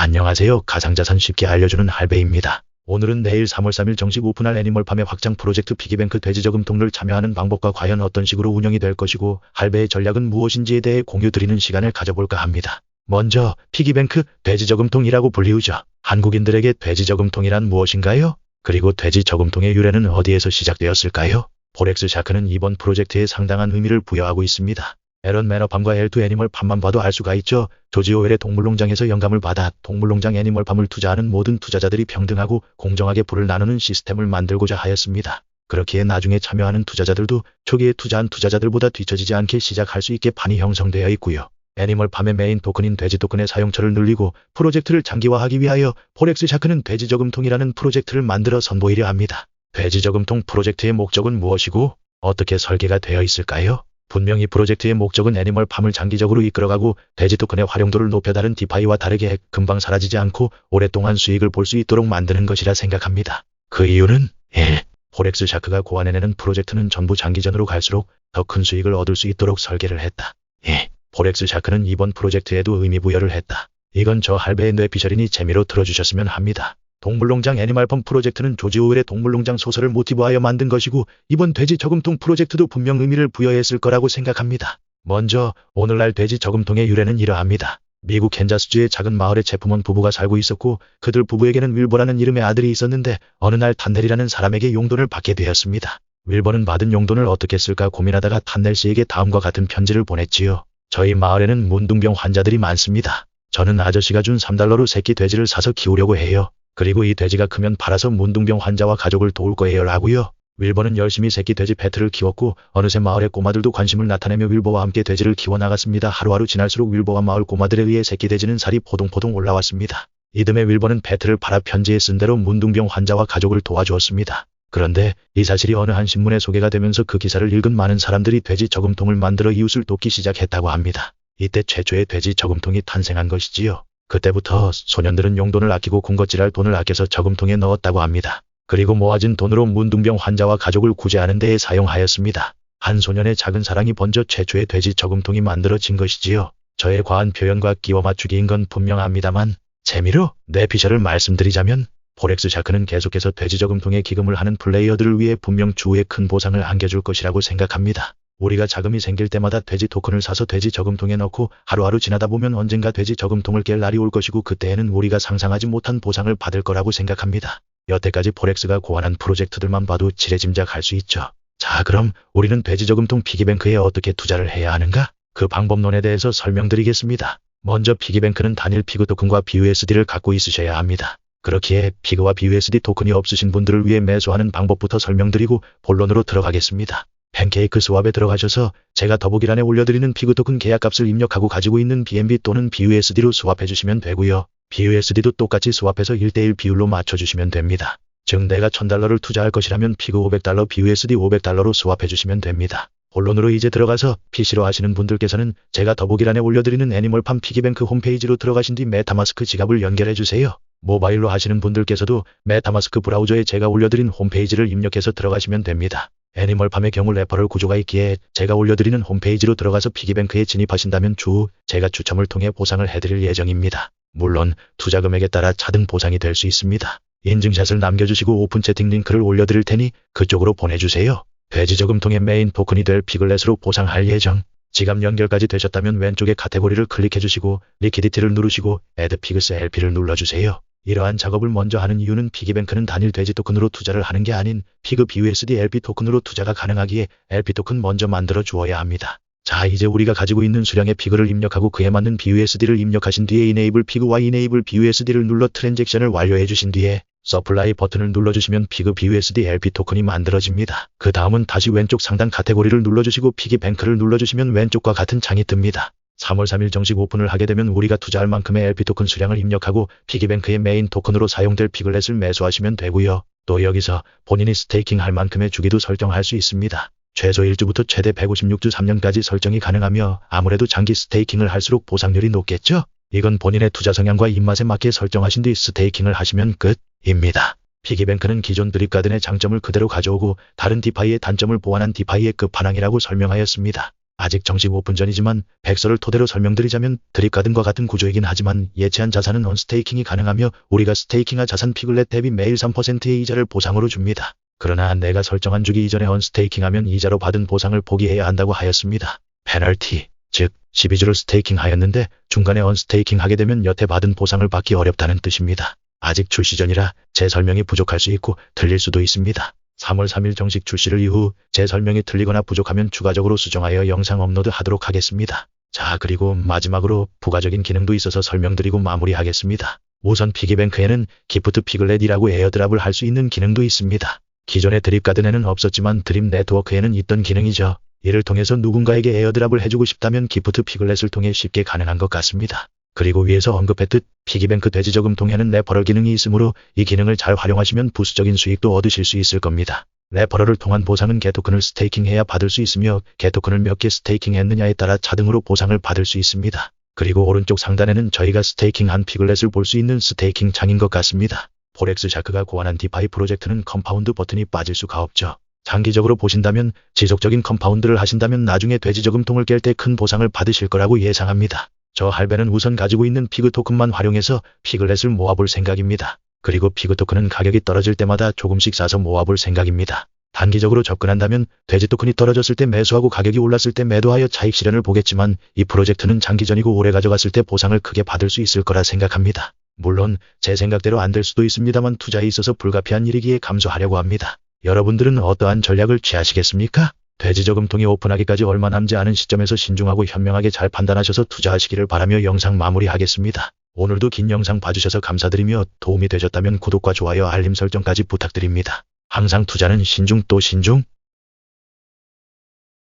안녕하세요. 가상자산 쉽게 알려주는 할배입니다. 오늘은 내일 3월 3일 정식 오픈할 애니멀팜의 확장 프로젝트 피기뱅크 돼지저금통을 참여하는 방법과 과연 어떤 식으로 운영이 될 것이고 할배의 전략은 무엇인지에 대해 공유 드리는 시간을 가져볼까 합니다. 먼저 피기뱅크 돼지저금통이라고 불리우죠. 한국인들에게 돼지저금통이란 무엇인가요? 그리고 돼지저금통의 유래는 어디에서 시작되었을까요? 포렉스샤크는 이번 프로젝트에 상당한 의미를 부여하고 있습니다. 에런 매너팜과 L2 애니멀팜만 봐도 알 수가 있죠. 조지 오웰의 동물농장에서 영감을 받아 동물농장 애니멀팜을 투자하는 모든 투자자들이 평등하고 공정하게 부를 나누는 시스템을 만들고자 하였습니다. 그렇기에 나중에 참여하는 투자자들도 초기에 투자한 투자자들보다 뒤처지지 않게 시작할 수 있게 판이 형성되어 있고요. 애니멀팜의 메인 토큰인 돼지 토큰의 사용처를 늘리고 프로젝트를 장기화하기 위하여 포렉스샤크는 돼지저금통이라는 프로젝트를 만들어 선보이려 합니다. 돼지저금통 프로젝트의 목적은 무엇이고 어떻게 설계가 되어 있을까요? 분명히 프로젝트의 목적은 애니멀팜을 장기적으로 이끌어가고 돼지 토큰의 활용도를 높여 다른 디파이와 다르게 금방 사라지지 않고 오랫동안 수익을 볼 수 있도록 만드는 것이라 생각합니다. 그 이유는 1. 포렉스샤크가 고안해내는 프로젝트는 전부 장기전으로 갈수록 더 큰 수익을 얻을 수 있도록 설계를 했다. 2. 포렉스샤크는 이번 프로젝트에도 의미 부여를 했다. 이건 저 할배의 뇌피셜이니 재미로 들어주셨으면 합니다. 동물농장 애니멀팜 프로젝트는 조지 오웰의 동물농장 소설을 모티브하여 만든 것이고 이번 돼지 저금통 프로젝트도 분명 의미를 부여했을 거라고 생각합니다. 먼저 오늘날 돼지 저금통의 유래는 이러합니다. 미국 캔자스주의 작은 마을에 제프먼 부부가 살고 있었고 그들 부부에게는 윌버라는 이름의 아들이 있었는데 어느 날 탄넬이라는 사람에게 용돈을 받게 되었습니다. 윌버는 받은 용돈을 어떻게 쓸까 고민하다가 탄넬 씨에게 다음과 같은 편지를 보냈지요. 저희 마을에는 문둥병 환자들이 많습니다. 저는 아저씨가 준 $3로 새끼 돼지를 사서 키우려고 해요. 그리고 이 돼지가 크면 팔아서 문둥병 환자와 가족을 도울 거예요 라고요. 윌버는 열심히 새끼 돼지 패트를 키웠고 어느새 마을의 꼬마들도 관심을 나타내며 윌버와 함께 돼지를 키워나갔습니다. 하루하루 지날수록 윌버와 마을 꼬마들에 의해 새끼 돼지는 살이 포동포동 올라왔습니다. 이듬해 윌버는 패트를 팔아 편지에 쓴 대로 문둥병 환자와 가족을 도와주었습니다. 그런데 이 사실이 어느 한 신문에 소개가 되면서 그 기사를 읽은 많은 사람들이 돼지 저금통을 만들어 이웃을 돕기 시작했다고 합니다. 이때 최초의 돼지 저금통이 탄생한 것이지요. 그때부터 소년들은 용돈을 아끼고 군것질할 돈을 아껴서 저금통에 넣었다고 합니다. 그리고 모아진 돈으로 문둥병 환자와 가족을 구제하는 데에 사용하였습니다. 한 소년의 작은 사랑이 번져 최초의 돼지 저금통이 만들어진 것이지요. 저의 과한 표현과 끼워 맞추기인 건 분명합니다만 재미로 뇌피셜을 말씀드리자면 포렉스샤크는 계속해서 돼지 저금통에 기금을 하는 플레이어들을 위해 분명 추후에 큰 보상을 안겨줄 것이라고 생각합니다. 우리가 자금이 생길 때마다 돼지 토큰을 사서 돼지 저금통에 넣고 하루하루 지나다 보면 언젠가 돼지 저금통을 깰 날이 올 것이고 그때에는 우리가 상상하지 못한 보상을 받을 거라고 생각합니다. 여태까지 포렉스가 고안한 프로젝트들만 봐도 지레짐작할 수 있죠. 자, 그럼 우리는 돼지 저금통 피기뱅크에 어떻게 투자를 해야 하는가? 그 방법론에 대해서 설명드리겠습니다. 먼저 피기뱅크는 단일 피그 토큰과 BUSD를 갖고 있으셔야 합니다. 그렇기에 피그와 BUSD 토큰이 없으신 분들을 위해 매수하는 방법부터 설명드리고 본론으로 들어가겠습니다. 팬케이크 스왑에 들어가셔서 제가 더보기란에 올려드리는 피그 토큰 계약값을 입력하고 가지고 있는 BNB 또는 BUSD로 스왑해주시면 되고요. BUSD도 똑같이 스왑해서 1:1 비율로 맞춰주시면 됩니다. 즉 내가 $1000를 투자할 것이라면 피그 $500, BUSD $500로 스왑해주시면 됩니다. 본론으로 이제 들어가서 PC로 하시는 분들께서는 제가 더보기란에 올려드리는 애니멀팜 피기뱅크 홈페이지로 들어가신 뒤 메타마스크 지갑을 연결해주세요. 모바일로 하시는 분들께서도 메타마스크 브라우저에 제가 올려드린 홈페이지를 입력해서 들어가시면 됩니다. 애니멀팜의 경우 레퍼럴 구조가 있기에 제가 올려드리는 홈페이지로 들어가서 피기뱅크에 진입하신다면 추후 제가 추첨을 통해 보상을 해드릴 예정입니다. 물론 투자 금액에 따라 차등 보상이 될 수 있습니다. 인증샷을 남겨주시고 오픈 채팅 링크를 올려드릴 테니 그쪽으로 보내주세요. 돼지 저금통의 메인 토큰이 될 피글렛으로 보상할 예정. 지갑 연결까지 되셨다면 왼쪽에 카테고리를 클릭해주시고 리퀴디티를 누르시고 애드 피그스 LP를 눌러주세요. 이러한 작업을 먼저 하는 이유는 피기뱅크는 단일 돼지 토큰으로 투자를 하는 게 아닌 피그 BUSD LP 토큰으로 투자가 가능하기에 LP 토큰 먼저 만들어 주어야 합니다. 자, 이제 우리가 가지고 있는 수량의 피그를 입력하고 그에 맞는 BUSD를 입력하신 뒤에 Enable 피그와 Enable BUSD를 눌러 트랜잭션을 완료해 주신 뒤에 서플라이 버튼을 눌러주시면 피그 BUSD LP 토큰이 만들어집니다. 그 다음은 다시 왼쪽 상단 카테고리를 눌러주시고 피기뱅크를 눌러주시면 왼쪽과 같은 창이 뜹니다. 3월 3일 정식 오픈을 하게 되면 우리가 투자할 만큼의 LP 토큰 수량을 입력하고 피기뱅크의 메인 토큰으로 사용될 피글렛을 매수하시면 되고요. 또 여기서 본인이 스테이킹 할 만큼의 주기도 설정할 수 있습니다. 최소 1주부터 최대 156주 3년까지 설정이 가능하며 아무래도 장기 스테이킹을 할수록 보상률이 높겠죠? 이건 본인의 투자 성향과 입맛에 맞게 설정하신 뒤 스테이킹을 하시면 끝입니다. 피기뱅크는 기존 드립가든의 장점을 그대로 가져오고 다른 디파이의 단점을 보완한 디파이의 끝판왕이라고 설명하였습니다. 아직 정식 오픈 전이지만 백서를 토대로 설명드리자면 드립가든과 같은 구조이긴 하지만 예치한 자산은 언스테이킹이 가능하며 우리가 스테이킹한 자산 피글렛 대비 매일 3%의 이자를 보상으로 줍니다. 그러나 내가 설정한 주기 이전에 언스테이킹하면 이자로 받은 보상을 포기해야 한다고 하였습니다. 페널티, 즉 12주를 스테이킹하였는데 중간에 언스테이킹하게 되면 여태 받은 보상을 받기 어렵다는 뜻입니다. 아직 출시 전이라 제 설명이 부족할 수 있고 틀릴 수도 있습니다. 3월 3일 정식 출시를 이후 제 설명이 틀리거나 부족하면 추가적으로 수정하여 영상 업로드하도록 하겠습니다. 자, 그리고 마지막으로 부가적인 기능도 있어서 설명드리고 마무리하겠습니다. 우선 피기뱅크에는 기프트 피글렛이라고 에어드랍을 할 수 있는 기능도 있습니다. 기존의 드립가든에는 없었지만 드립 네트워크에는 있던 기능이죠. 이를 통해서 누군가에게 에어드랍을 해주고 싶다면 기프트 피글렛을 통해 쉽게 가능한 것 같습니다. 그리고 위에서 언급했듯 피기뱅크 돼지저금 통해는 레퍼럴 기능이 있으므로 이 기능을 잘 활용하시면 부수적인 수익도 얻으실 수 있을 겁니다. 레퍼럴을 통한 보상은 개토큰을 스테이킹해야 받을 수 있으며 개토큰을 몇 개 스테이킹했느냐에 따라 차등으로 보상을 받을 수 있습니다. 그리고 오른쪽 상단에는 저희가 스테이킹한 피글렛을 볼 수 있는 스테이킹 창인 것 같습니다. 포렉스 샤크가 고안한 디파이 프로젝트는 컴파운드 버튼이 빠질 수가 없죠. 장기적으로 보신다면 지속적인 컴파운드를 하신다면 나중에 돼지저금통을 깰 때 큰 보상을 받으실 거라고 예상합니다. 저 할배는 우선 가지고 있는 피그 토큰만 활용해서 피글렛을 모아볼 생각입니다. 그리고 피그 토큰은 가격이 떨어질 때마다 조금씩 사서 모아볼 생각입니다. 단기적으로 접근한다면 돼지 토큰이 떨어졌을 때 매수하고 가격이 올랐을 때 매도하여 차익 실현을 보겠지만 이 프로젝트는 장기전이고 오래 가져갔을 때 보상을 크게 받을 수 있을 거라 생각합니다. 물론 제 생각대로 안 될 수도 있습니다만 투자에 있어서 불가피한 일이기에 감수하려고 합니다. 여러분들은 어떠한 전략을 취하시겠습니까? 돼지저금통이 오픈하기까지 얼마 남지 않은 시점에서 신중하고 현명하게 잘 판단하셔서 투자하시기를 바라며 영상 마무리하겠습니다. 오늘도 긴 영상 봐주셔서 감사드리며 도움이 되셨다면 구독과 좋아요 알림 설정까지 부탁드립니다. 항상 투자는 신중 또 신중.